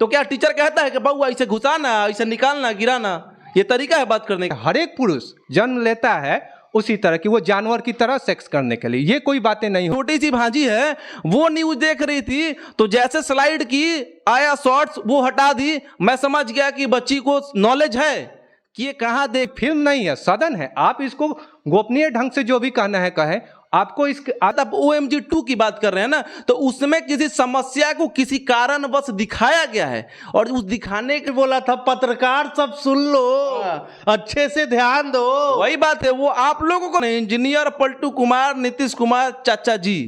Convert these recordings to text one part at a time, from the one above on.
तो क्या टीचर कहता है कि बउआ इसे घुसाना, इसे निकालना, गिराना? ये तरीका है बात करने का? हर एक पुरुष जन्म लेता है उसी तरह की, वो जानवर की तरह सेक्स करने के लिए, ये कोई बातें नहीं हो। छोटी सी भांजी है, वो न्यूज देख रही थी तो जैसे स्लाइड की आया शॉर्ट्स, वो हटा दी। मैं समझ गया कि बच्ची को नॉलेज है कि ये कहाँ देख। फिल्म नहीं है, सदन है। आप इसको गोपनीय ढंग से जो भी कहना है कहें। आपको इसके आप OMG 2 की बात कर रहे हैं ना, तो उसमें किसी समस्या को किसी कारणवश दिखाया गया है और उस दिखाने के बोला था पत्रकार सब सुन लो, अच्छे से ध्यान दो। वही बात है, वो आप लोगों को नहीं। इंजीनियर पलटू कुमार, नीतीश कुमार चाचा जी,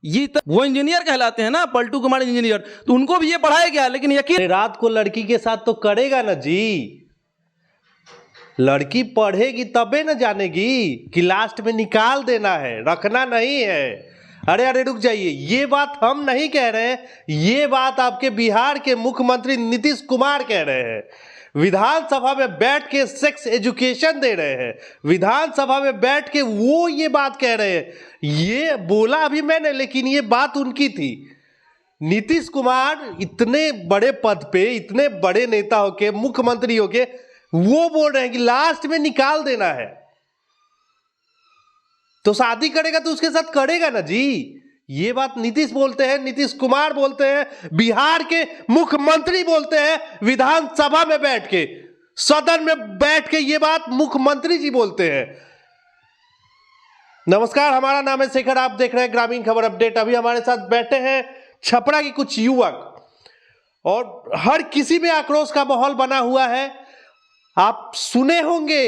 ये तो वो इंजीनियर कहलाते हैं ना, पलटू कुमार इंजीनियर, तो उनको भी ये पढ़ाया गया। लेकिन यकीन रात को लड़की के साथ तो करेगा ना जी, लड़की पढ़ेगी तबे न जानेगी कि लास्ट में निकाल देना है, रखना नहीं है। अरे अरे रुक जाइए, ये बात हम नहीं कह रहे हैं, ये बात आपके बिहार के मुख्यमंत्री नीतीश कुमार कह रहे हैं। विधानसभा में बैठ के सेक्स एजुकेशन दे रहे हैं, विधानसभा में बैठ के वो ये बात कह रहे हैं। ये बोला अभी मैंने, लेकिन ये बात उनकी थी। नीतीश कुमार इतने बड़े पद पे, इतने बड़े नेता होके, मुख्यमंत्री होके, वो बोल रहे हैं कि लास्ट में निकाल देना है। तो शादी करेगा तो उसके साथ करेगा ना जी। ये बात नीतीश बोलते हैं, नीतीश कुमार बोलते हैं, बिहार के मुख्यमंत्री बोलते हैं, विधानसभा में बैठ के, सदन में बैठ के ये बात मुख्यमंत्री जी बोलते हैं। नमस्कार, हमारा नाम है शेखर, आप देख रहे हैं ग्रामीण खबर अपडेट। अभी हमारे साथ बैठे हैं छपरा के कुछ युवक और हर किसी में आक्रोश का माहौल बना हुआ है। आप सुने होंगे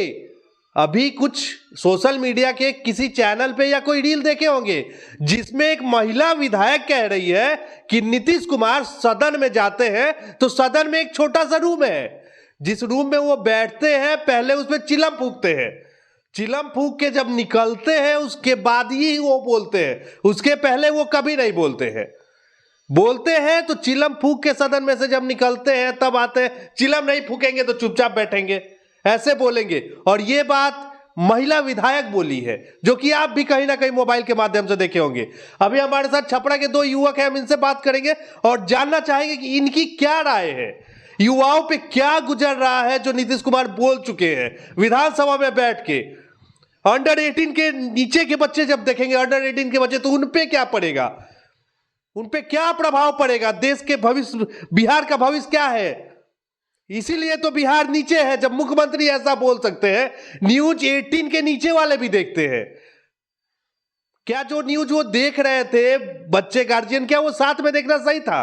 अभी कुछ सोशल मीडिया के किसी चैनल पे या कोई रील देखे होंगे जिसमें एक महिला विधायक कह रही है कि नीतीश कुमार सदन में जाते हैं तो सदन में एक छोटा सा रूम है, जिस रूम में वो बैठते हैं पहले उसमें चिलम फूंकते हैं, चिलम फूंक के जब निकलते हैं उसके बाद ही वो बोलते हैं, उसके पहले वो कभी नहीं बोलते हैं। बोलते हैं तो चिलम फूंक के सदन में से जब निकलते हैं तब आते हैं, चिलम नहीं फूकेंगे तो चुपचाप बैठेंगे, ऐसे बोलेंगे। और ये बात महिला विधायक बोली है, जो कि आप भी कहीं ना कहीं मोबाइल के माध्यम से देखे होंगे। अभी हमारे साथ छपरा के दो युवक हैं, हम इनसे बात करेंगे और जानना चाहेंगे कि इनकी क्या राय है, युवाओं पे क्या गुजर रहा है जो नीतीश कुमार बोल चुके हैं विधानसभा में बैठ के। अंडर 18 के नीचे के बच्चे जब देखेंगे, अंडर 18 के बच्चे, तो उन पे क्या पड़ेगा, उन पे क्या प्रभाव पड़ेगा, देश के भविष्य, बिहार का भविष्य क्या है। इसीलिए तो बिहार नीचे है। जब मुख्यमंत्री ऐसा बोल सकते हैं, न्यूज 18 के नीचे वाले भी देखते हैं। क्या जो न्यूज वो देख रहे थे बच्चे गार्जियन, क्या वो साथ में देखना सही था?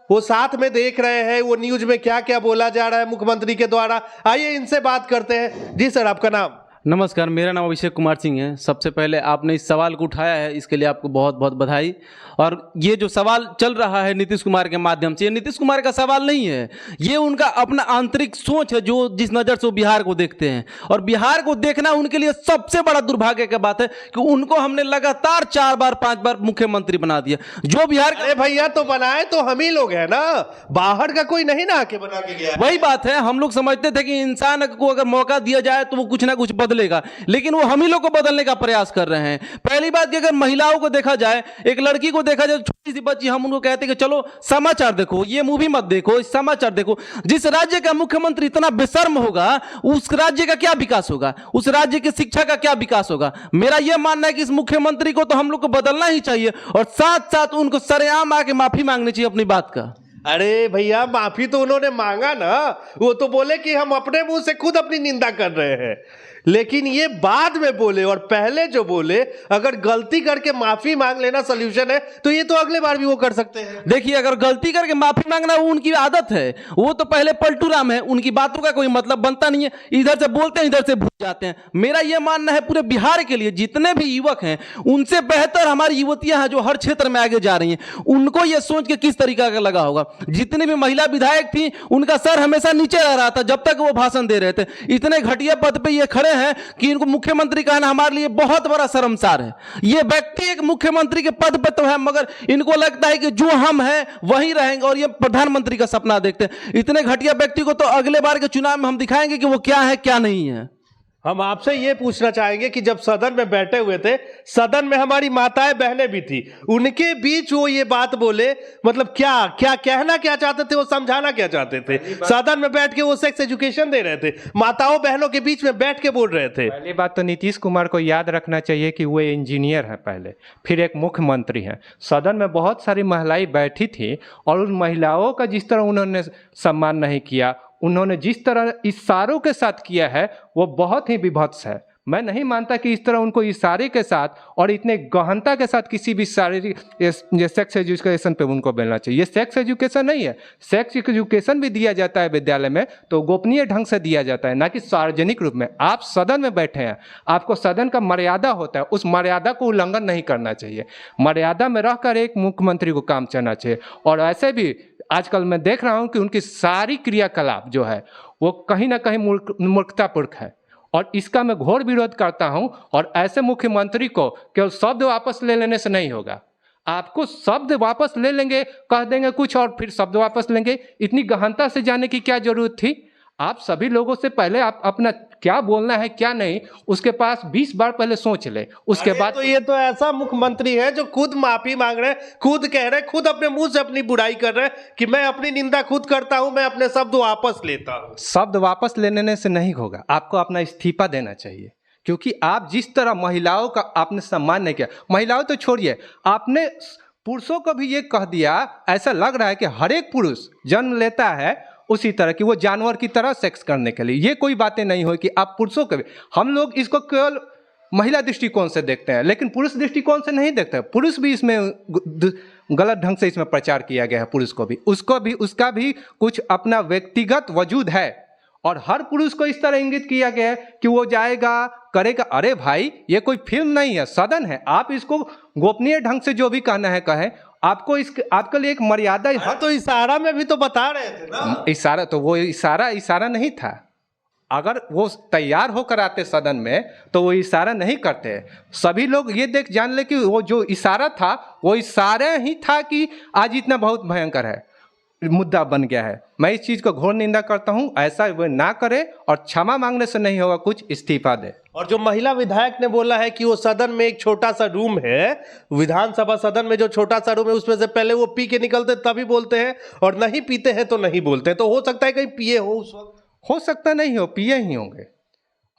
वो साथ में देख रहे हैं वो न्यूज में क्या क्या बोला जा रहा है मुख्यमंत्री के द्वारा। आइए इनसे बात करते हैं। जी सर, आपका नाम? नमस्कार, मेरा नाम अभिषेक कुमार सिंह है। सबसे पहले आपने इस सवाल को उठाया है, इसके लिए आपको बहुत बहुत बधाई। और ये जो सवाल चल रहा है नीतीश कुमार के माध्यम से, ये नीतीश कुमार का सवाल नहीं है, ये उनका अपना आंतरिक सोच है, जो जिस नज़र से वो बिहार को देखते हैं। और बिहार को देखना उनके लिए सबसे बड़ा दुर्भाग्य की बात है कि उनको हमने लगातार 4 बार 5 बार मुख्यमंत्री बना दिया। जो बिहार अरे भैया, तो बनाए तो हम ही लोग हैं ना, बाहर का कोई नहीं ना आके बना के गया। वही बात है, हम लोग समझते थे कि इंसान को अगर मौका दिया जाए तो वो कुछ ना कुछ बदलेगा, लेकिन वो हम ही लोग को बदलने का प्रयास कर रहे हैं। पहली बात कि अगर महिलाओं को देखा जाए, एक लड़की को देखा जाए, छोटी सी बच्ची, हम उनको कहते हैं कि चलो समाचार देखो, ये मूवी मत देखो, समाचार देखो। जिस राज्य का मुख्यमंत्री इतना बेशर्म होगा, उस राज्य का क्या विकास होगा, उस राज्य की शिक्षा का क्या विकास होगा। मेरा यह मानना है कि इस मुख्यमंत्री को तो हम लोग को बदलना ही चाहिए और साथ साथ उनको सरेआम आके माफी मांगनी चाहिए अपनी बात का। अरे भैया, माफी तो उन्होंने मांगा ना, वो तो बोले कि हम अपने मुंह से खुद अपनी निंदा कर रहे हैं, लेकिन ये बाद में बोले। और पहले जो बोले, अगर गलती करके माफी मांग लेना सोल्यूशन है तो ये तो अगले बार भी वो कर सकते हैं। देखिए, अगर गलती करके माफी मांगना वो उनकी आदत है, वो तो पहले पलटू राम है, उनकी बातों का कोई मतलब बनता नहीं है, इधर से बोलते हैं इधर से भूल जाते हैं। मेरा यह मानना है पूरे बिहार के लिए जितने भी युवक हैं, उनसे बेहतर हमारी युवतियां हैं जो हर क्षेत्र में आगे जा रही हैं। उनको यह सोच के किस तरीका का लगा होगा, जितनी भी महिला विधायक थी उनका सर हमेशा नीचे रह रहा था जब तक वो भाषण दे रहे थे। इतने घटिया पद पे ये खड़े हैं कि इनको मुख्यमंत्री कहना हमारे लिए बहुत बड़ा शर्मसार है। ये व्यक्ति एक मुख्यमंत्री के पद पे तो है, मगर इनको लगता है कि जो हम हैं वही रहेंगे और ये प्रधानमंत्री का सपना देखते हैं। इतने घटिया व्यक्ति को तो अगले बार के चुनाव में हम दिखाएंगे कि वो क्या है क्या नहीं है। हम आपसे ये पूछना चाहेंगे कि जब सदन में बैठे हुए थे, सदन में हमारी माताएं बहनें भी थी, उनके बीच वो ये बात बोले, मतलब क्या क्या कहना क्या चाहते थे, वो समझाना क्या चाहते थे? सदन में बैठ के वो सेक्स एजुकेशन दे रहे थे, माताओं बहनों के बीच में बैठ के बोल रहे थे। पहली बात तो नीतीश कुमार को याद रखना चाहिए कि वो इंजीनियर हैं पहले, फिर एक मुख्यमंत्री हैं। सदन में बहुत सारी महिलाएं बैठी थी और उन महिलाओं का जिस तरह उन्होंने सम्मान नहीं किया, उन्होंने जिस तरह इशारों के साथ किया है, वो बहुत ही विभत्स है। मैं नहीं मानता कि इस तरह उनको इशारे के साथ और इतने गहनता के साथ किसी भी शारीरिक सेक्स एजुकेशन पे उनको मिलना चाहिए। ये सेक्स एजुकेशन नहीं है। सेक्स एजुकेशन भी दिया जाता है विद्यालय में तो गोपनीय ढंग से दिया जाता है, ना कि सार्वजनिक रूप में। आप सदन में बैठे हैं, आपको सदन का मर्यादा होता है, उस मर्यादा को उल्लंघन नहीं करना चाहिए। मर्यादा में रहकर एक मुख्यमंत्री को काम चलना चाहिए। और ऐसे भी आजकल मैं देख रहा हूँ कि उनकी सारी क्रियाकलाप जो है वो कहीं ना कहीं मूर्खतापूर्ण है, और इसका मैं घोर विरोध करता हूं। और ऐसे मुख्यमंत्री को केवल शब्द वापस ले लेने से नहीं होगा। आपको शब्द वापस ले लेंगे, कह देंगे कुछ और फिर शब्द वापस लेंगे, इतनी गहनता से जाने की क्या जरूरत थी? आप सभी लोगों से पहले आप अपना क्या बोलना है क्या नहीं, उसके पास 20 बार पहले सोच ले, उसके बाद। तो ये तो ऐसा मुख्यमंत्री है जो खुद माफी मांग रहे हैं, खुद कह रहे हैं, खुद अपने मुंह से अपनी बुराई कर रहे हैं कि मैं अपनी निंदा खुद करता हूं, मैं अपने शब्द वापस लेता हूं। शब्द वापस लेने से नहीं होगा, आपको अपना इस्तीफा देना चाहिए। क्योंकि आप जिस तरह महिलाओं का आपने सम्मान नहीं किया, महिलाओं तो छोड़िए, आपने पुरुषों को भी ये कह दिया। ऐसा लग रहा है कि हर एक पुरुष जन्म लेता है उसी तरह की, वो जानवर की तरह सेक्स करने के लिए। ये कोई बातें नहीं हो कि आप पुरुषों के भी, हम लोग इसको केवल महिला दृष्टिकोण से देखते हैं, लेकिन पुरुष दृष्टिकोण से नहीं देखते। पुरुष भी इसमें गलत ढंग से इसमें प्रचार किया गया है। पुरुष को भी, उसका भी कुछ अपना व्यक्तिगत वजूद है, और हर पुरुष को इस तरह इंगित किया गया है कि वो जाएगा करेगा। अरे भाई, ये कोई फिल्म नहीं है, सदन है। आप इसको गोपनीय ढंग से जो भी कहना है कहें। आपको आपके लिए एक मर्यादा। हाँ, तो इशारा में भी तो बता रहे थे ना। इशारा तो वो इशारा नहीं था। अगर वो तैयार होकर आते सदन में तो वो इशारा नहीं करते। सभी लोग ये देख जान ले कि वो जो इशारा था वो इशारा ही था कि आज इतना बहुत भयंकर है, मुद्दा बन गया है। मैं इस चीज़ को घोर निंदा करता हूँ। ऐसा वो ना करे, और क्षमा मांगने से नहीं होगा कुछ, इस्तीफा दे। और जो महिला विधायक ने बोला है कि वो सदन में एक छोटा सा रूम है, विधानसभा सदन में जो छोटा सा रूम है, उसमें से पहले वो पी के निकलते तभी बोलते हैं, और नहीं पीते हैं तो नहीं बोलते हैं। तो हो सकता है कहीं पिए हो उस वक्त, हो सकता नहीं हो, पिए ही होंगे।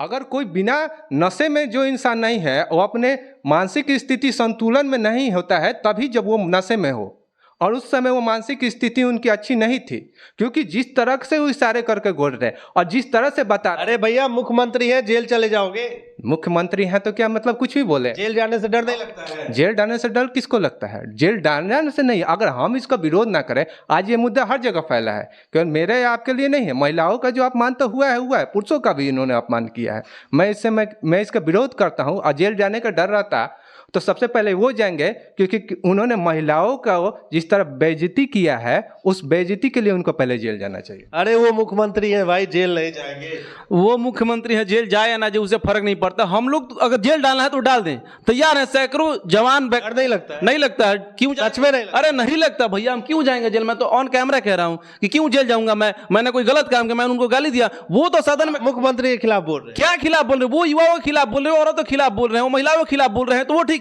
अगर कोई बिना नशे में जो इंसान नहीं है, वो अपने मानसिक स्थिति संतुलन में नहीं होता है, तभी जब वो नशे में हो, और उस समय वो मानसिक स्थिति उनकी अच्छी नहीं थी। क्योंकि जिस तरह से वो इशारे करके बोल रहे और जिस तरह से बता। अरे भैया, मुख्यमंत्री है, जेल चले जाओगे। मुख्यमंत्री हैं तो क्या मतलब कुछ भी बोले? जेल जाने से डर नहीं लगता है? जेल डालने से डर किसको लगता है? जेल डालने से नहीं। अगर हम इसका विरोध ना करें, आज ये मुद्दा हर जगह फैला है, क्योंकि मेरे या आपके लिए नहीं है। महिलाओं का जो अपमान तो हुआ है, पुरुषों का भी इन्होंने अपमान किया है। मैं इसका विरोध करता हूँ। और जेल जाने का डर रहता तो सबसे पहले वो जाएंगे, क्योंकि उन्होंने महिलाओं का जिस तरह बेइज्जती किया है, उस बेइज्जती के लिए उनको पहले जेल जाना चाहिए। अरे वो मुख्यमंत्री है भाई, जेल नहीं जाएंगे। वो मुख्यमंत्री है, जेल जाए या ना जाए उससे फर्क नहीं पड़ता। हम लोग अगर जेल डालना है तो डाल दें, तैयार है। सैकड़ों जवान डर नहीं लगता है? नहीं लगता है। क्यों? सच में नहीं लगता? अरे नहीं लगता भैया, हम क्यों जाएंगे जेल? मैं तो ऑन कैमरा कह रहा हूँ कि क्यों जेल जाऊंगा। मैंने कोई गलत काम किया, मैंने उनको गाली दिया, वो तो सदन में मुख्यमंत्री के खिलाफ बोल रहे हैं। क्या खिलाफ बोल रहे हैं? वो युवाओं के खिलाफ बोल रहे हैं, औरतों के खिलाफ बोल रहे हैं, वो महिलाओं के खिलाफ बोल रहे हैं, तो वो ठीक है।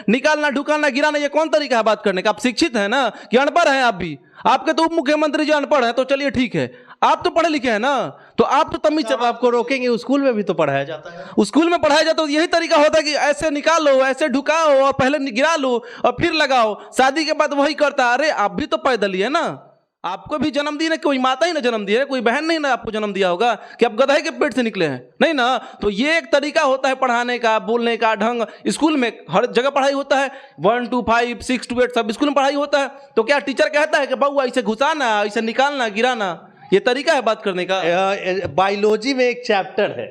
निकालना, ढुकालना, गिराना, ये कौन तरीका है बात करने का? आप शिक्षित हैं ना कि अनपढ़ हैं? आप भी, आपके तो उप मुख्यमंत्री जो अनपढ़ है, तो चलिए ठीक है। आप तो पढ़े लिखे हैं ना, तो आप तो तमीज जब आपको रोकेंगे, स्कूल में भी तो पढ़ाया जाता है। स्कूल में पढ़ाया जाता है, तो यही तरीका होता है कि ऐसे निकालो, ऐसे ढुकाओ, और पहले गिरा लो और फिर लगाओ। शादी के बाद वही करता है। अरे आप भी तो पैदल ही है ना, आपको भी जन्म दी ना कोई माता ही ना जन्म दी है, कोई बहन नहीं ना आपको जन्म दिया होगा कि आप गधाई के पेट से निकले हैं, नहीं ना। तो ये एक तरीका होता है पढ़ाने का, बोलने का ढंग। स्कूल में हर जगह पढ़ाई होता है, 1 to 5, 6 to 8 सब स्कूल में पढ़ाई होता है। तो क्या टीचर कहता है कि बउआ ऐसे घुसाना, ऐसे निकालना, गिराना, ये तरीका है बात करने का? बायोलॉजी में एक चैप्टर है,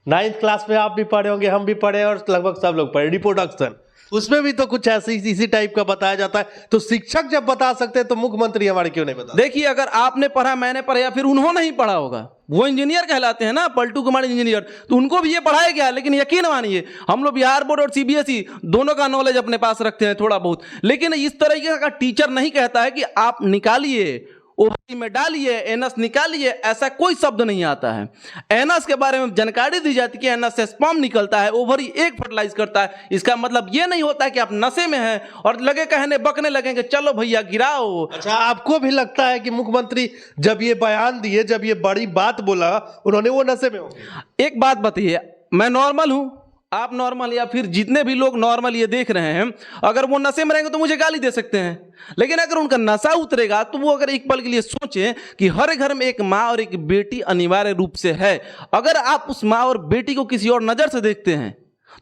9th क्लास में आप भी पढ़े होंगे, हम भी पढ़े, और लगभग सब लोग पढ़े, रिप्रोडक्शन। उसमें भी तो कुछ ऐसे इसी टाइप का बताया जाता है। तो शिक्षक जब बता सकते हैं तो मुख्यमंत्री हमारे क्यों नहीं बता? देखिए, अगर आपने पढ़ा, मैंने पढ़ा, या फिर उन्होंने ही पढ़ा होगा, वो इंजीनियर कहलाते हैं ना, पलटू कुमार इंजीनियर, तो उनको भी ये पढ़ाया गया। लेकिन यकीन मानिए, हम लोग बिहार बोर्ड और सीबीएसई दोनों का नॉलेज अपने पास रखते हैं थोड़ा बहुत, लेकिन इस तरीके का टीचर नहीं कहता है कि आप निकालिए, ओवरी में डालिए, एनस निकालिए, ऐसा कोई शब्द नहीं आता है। एनस के बारे में जानकारी दी जाती है कि एनस से स्पर्म निकलता है, ओवरी एक फर्टिलाइज करता है। इसका मतलब ये नहीं होता है कि आप नशे में हैं और लगे कहने बकने लगेंगे चलो भैया गिराओ। अच्छा, आपको भी लगता है कि मुख्यमंत्री जब ये बयान दिए, जब ये बड़ी बात बोला, उन्होंने वो नशे में होंगे? एक बात बताइए, मैं नॉर्मल हूं, आप नॉर्मल, या फिर जितने भी लोग नॉर्मल ये देख रहे हैं, अगर वो नशे में रहेंगे तो मुझे गाली दे सकते हैं, लेकिन अगर उनका नशा उतरेगा तो वो अगर एक पल के लिए सोचें कि हर घर में एक माँ और एक बेटी अनिवार्य रूप से है, अगर आप उस माँ और बेटी को किसी और नजर से देखते हैं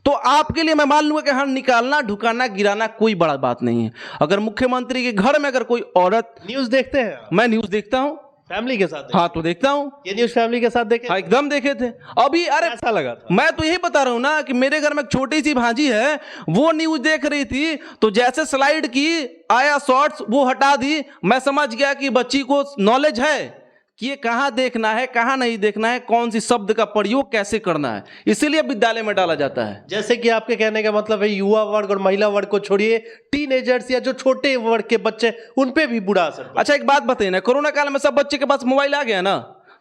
तो आपके लिए मैं मान लूंगा कि हाँ, निकालना, ढुकाना, गिराना कोई बड़ा बात नहीं है। अगर मुख्यमंत्री के घर में अगर कोई औरत, न्यूज देखते हैं? मैं न्यूज देखता हूं, फैमिली के साथ देखते? हाँ तो देखता हूं। ये न्यूज फैमिली के साथ देखे? हाँ एकदम देखे थे अभी। अरे ऐसा लगा था? मैं तो यही बता रहा हूं ना कि मेरे घर में एक छोटी सी भांजी है, वो न्यूज देख रही थी तो जैसे स्लाइड की आया शॉर्ट्स वो हटा दी, मैं समझ गया कि बच्ची को नॉलेज है कि ये कहां देखना है, कहां नहीं देखना है, कौन सी शब्द का प्रयोग कैसे करना है, इसीलिए विद्यालय में डाला जाता है। जैसे कि आपके कहने का मतलब है युवा वर्ग और महिला वर्ग को छोड़िए, टीनेजर्स या जो छोटे वर्ग के बच्चे, उन पे भी बुरा असर पड़ा। अच्छा एक बात बताइए ना, कोरोना काल में सब बच्चे के पास मोबाइल आ गया ना,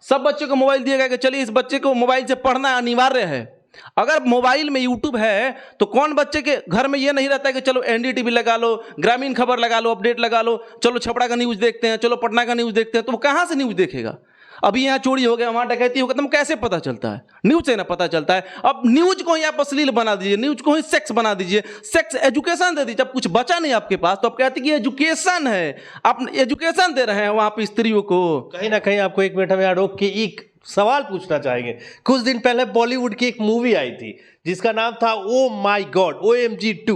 सब बच्चे को मोबाइल दिया गया कि चलिए इस बच्चे को मोबाइल से पढ़ना अनिवार्य है। अगर मोबाइल में यूट्यूब है तो कौन बच्चे के घर में ये नहीं रहता है कि चलो एनडीटीवी लगा लो, ग्रामीण खबर लगा लो, अपडेट लगा लो, चलो छपरा का न्यूज देखते हैं, चलो पटना का न्यूज देखते हैं, तो वो कहां से न्यूज देखेगा? अभी यहाँ चोरी हो गया, वहां डकैती हो गया, तुम कैसे पता चलता है? न्यूज से ना पता चलता है। अब न्यूज को ही आप अश्लील बना दीजिए, न्यूज को ही सेक्स बना दीजिए, सेक्स एजुकेशन दे दीजिए। जब कुछ बचा नहीं आपके पास तो आप कहते हैं कि एजुकेशन है, आप एजुकेशन दे रहे हैं वहां पे स्त्रियों को। कहीं ना कहीं आपको एक मिनट में यहाँ रोक के एक सवाल पूछना चाहेंगे। कुछ दिन पहले बॉलीवुड की एक मूवी आई थी जिसका नाम था ओ माई गॉड, OMG 2।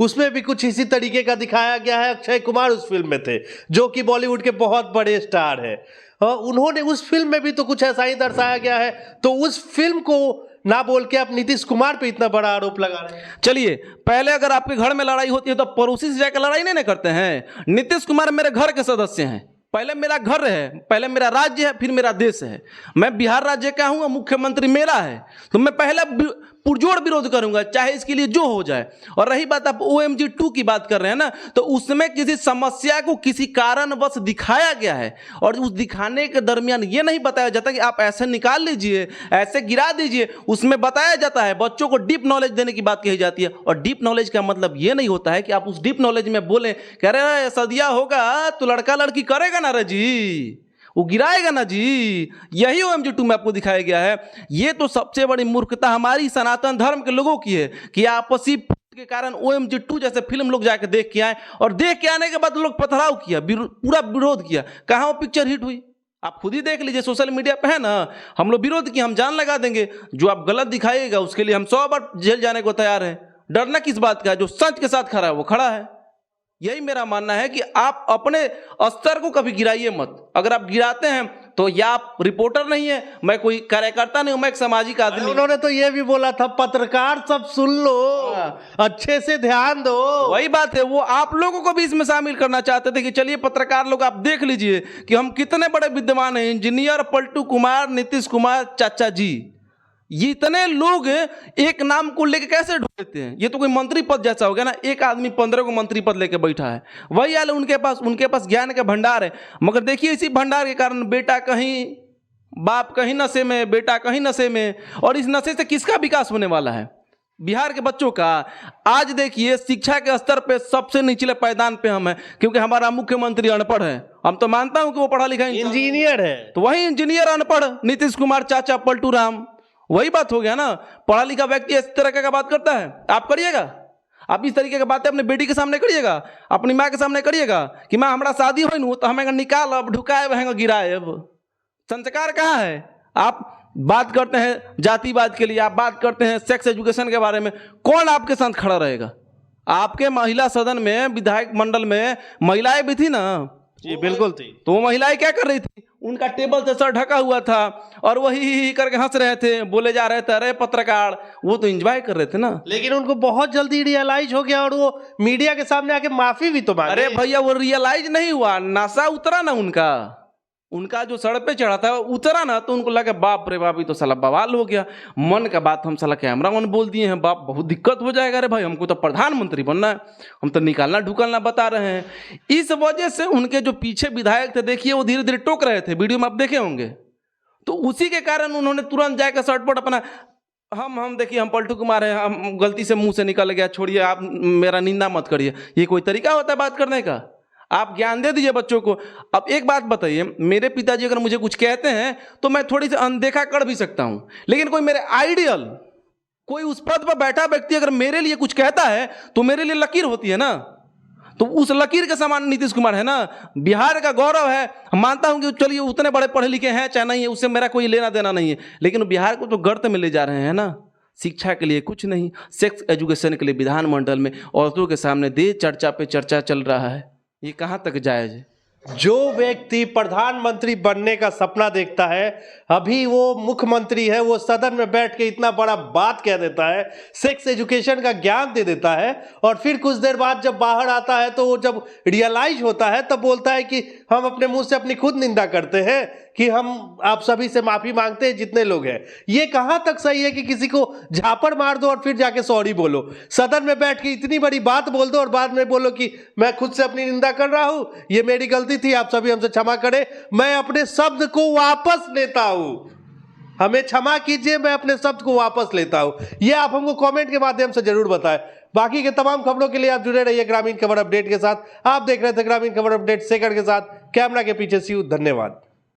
उसमें भी कुछ इसी तरीके का दिखाया गया है। अक्षय कुमार उस फिल्म में थे, जो कि बॉलीवुड के बहुत बड़े स्टार है। उन्होंने उस फिल्म में भी तो कुछ ऐसा ही दर्शाया गया है, तो उस फिल्म को ना बोल के आप नीतीश कुमार पे इतना बड़ा आरोप लगा रहे हैं। चलिए, पहले अगर आपके घर में लड़ाई होती है तो पड़ोसी से जाकर लड़ाई नहीं करते हैं। नीतीश कुमार मेरे घर के सदस्य हैं, पहले मेरा घर है, पहले मेरा राज्य है, फिर मेरा देश है। मैं बिहार राज्य का हूं, मुख्यमंत्री मेरा है, तो मैं पहला पुरजोर विरोध करूंगा, चाहे इसके लिए जो हो जाए। और रही बात आप OMG 2 की बात कर रहे हैं ना, तो उसमें किसी समस्या को किसी कारणवश दिखाया गया है, और उस दिखाने के दरमियान ये नहीं बताया जाता कि आप ऐसे निकाल लीजिए, ऐसे गिरा दीजिए। उसमें बताया जाता है, बच्चों को डीप नॉलेज देने की बात कही जाती है। और डीप नॉलेज का मतलब ये नहीं होता है कि आप उस डीप नॉलेज में बोलें कह रहे सदिया होगा तो लड़का लड़की करेगा ना रे जी, वो गिराएगा ना जी। यही OMG 2 में आपको दिखाया गया है। ये तो सबसे बड़ी मूर्खता हमारी सनातन धर्म के लोगों की है कि आपसी के कारण OMG 2 जैसे फिल्म लोग जाकर देख के आए, और देख के आने के बाद लोग पथराव किया, पूरा विरोध किया। कहाँ वो पिक्चर हिट हुई? आप खुद ही देख लीजिए, सोशल मीडिया पे है ना। हम लोग विरोध किए, हम जान लगा देंगे। जो आप गलत दिखाइएगा उसके लिए हम 100 बार जेल जाने को तैयार हैं। डरना किस बात का है? जो सच के साथ खड़ा है वो खड़ा है। यही मेरा मानना है कि आप अपने स्तर को कभी गिराइए मत। अगर आप गिराते हैं तो या आप रिपोर्टर नहीं है, मैं कोई कार्यकर्ता नहीं हूं, मैं एक सामाजिक आदमी। उन्होंने तो ये भी बोला था, पत्रकार सब सुन लो, अच्छे से ध्यान दो। वही बात है, वो आप लोगों को भी इसमें शामिल करना चाहते थे कि चलिए पत्रकार लोग आप देख लीजिए कि हम कितने बड़े विद्वान हैं। इंजीनियर पलटू कुमार, नीतीश कुमार चाचा जी, ये इतने लोग एक नाम को लेके कैसे ढूंढते हैं? ये तो कोई मंत्री पद जैसा हो गया ना, एक आदमी 15 को मंत्री पद लेके बैठा है। वही हाल उनके पास ज्ञान का भंडार है, मगर देखिए इसी भंडार के कारण बेटा कहीं, बाप कहीं नशे में, बेटा कहीं नशे में, और इस नशे से किसका विकास होने वाला है? बिहार के बच्चों का। आज देखिए शिक्षा के स्तर पे सबसे निचले पायदान पे हम हैं, क्योंकि हमारा मुख्यमंत्री अनपढ़ है। हम तो मानता हूं कि वो पढ़ा लिखा इंजीनियर है, तो वही इंजीनियर अनपढ़ नीतीश कुमार चाचा पलटू राम। वही बात हो गया ना, पढ़ा लिखा व्यक्ति इस तरह का बात करता है। आप करिएगा, आप इस तरीके की बातें अपने बेटी के सामने करिएगा, अपनी माँ के सामने करिएगा कि माँ हमारा शादी हो नू तो हमें निकाल, अब ढुकाए वहेंगे गिराए। अब संस्कार कहाँ है? आप बात करते हैं जातिवाद के लिए, आप बात करते हैं सेक्स एजुकेशन के बारे में, कौन आपके साथ खड़ा रहेगा? आपके महिला सदन में, विधायक मंडल में महिलाएं भी थी ना? जी बिल्कुल थी। तो वो महिलाएं क्या कर रही थी? उनका टेबल से सर ढका हुआ था और वही करके हंस रहे थे, बोले जा रहे थे अरे पत्रकार। वो तो एंजॉय कर रहे थे ना। लेकिन उनको बहुत जल्दी रियलाइज हो गया और वो मीडिया के सामने आके माफी भी तो मांगे। अरे भैया वो रियलाइज नहीं हुआ, नशा उतरा ना उनका, उनका जो सड़क पे चढ़ा था उतरा ना तो उनको लगा बाप रे बाप, ये तो साला बवाल हो गया। मन का बात हम साला कैमरा मैन बोल दिए हैं, बाप बहुत दिक्कत हो जाएगा रे भाई, हमको तो प्रधानमंत्री बनना है, हम तो निकालना ढुकालना बता रहे हैं। इस वजह से उनके जो पीछे विधायक थे देखिए वो धीरे धीरे टोक रहे थे, वीडियो में आप देखे होंगे। तो उसी के कारण उन्होंने तुरंत जाकर शॉर्टपट अपना हम देखिए हम पलटू कुमार हैं, हम गलती से मुंह से निकल गया, छोड़िए आप मेरा निंदा मत करिए। ये कोई तरीका होता है बात करने का? आप ज्ञान दे दीजिए बच्चों को। अब एक बात बताइए, मेरे पिताजी अगर मुझे कुछ कहते हैं तो मैं थोड़ी सी अनदेखा कर भी सकता हूं, लेकिन कोई मेरे आइडियल, कोई उस पद पर बैठा व्यक्ति अगर मेरे लिए कुछ कहता है तो मेरे लिए लकीर होती है ना। तो उस लकीर के समान नीतीश कुमार है ना, बिहार का गौरव है। मानता हूं कि चलिए उतने बड़े पढ़े लिखे हैं चाहे नहीं है, उससे मेरा कोई लेना देना नहीं है, लेकिन बिहार को तो गर्त में ले जा रहे हैं ना। शिक्षा के लिए कुछ नहीं, सेक्स एजुकेशन के लिए विधानमंडल में औरतों के सामने दे चर्चा पे चर्चा चल रहा है। ये कहाँ तक जायज है? जो व्यक्ति प्रधानमंत्री बनने का सपना देखता है, अभी वो मुख्यमंत्री है, वो सदन में बैठ के इतना बड़ा बात कह देता है, सेक्स एजुकेशन का ज्ञान दे देता है, और फिर कुछ देर बाद जब बाहर आता है तो वो जब रियलाइज होता है तब बोलता है कि हम अपने मुंह से अपनी खुद निंदा करते हैं, कि हम आप सभी से माफी मांगते हैं जितने लोग हैं। ये कहां तक सही है कि किसी को झापड़ मार दो और फिर जाके सॉरी बोलो, सदन में बैठ के इतनी बड़ी बात बोल दो और बाद में बोलो कि मैं खुद से अपनी निंदा कर रहा हूं, ये मेरी गलती थी, आप सभी हमसे क्षमा करें, मैं अपने शब्द को वापस लेता हूं, हमें क्षमा कीजिए, मैं अपने शब्द को वापस लेता हूं। ये आप हमको कमेंट के माध्यम से जरूर बताएं। बाकी के तमाम खबरों के लिए आप जुड़े रहिए ग्रामीण खबर अपडेट के साथ। आप देख रहे थे ग्रामीण खबर अपडेट सेकंड के साथ, कैमरा के पीछे सी। धन्यवाद।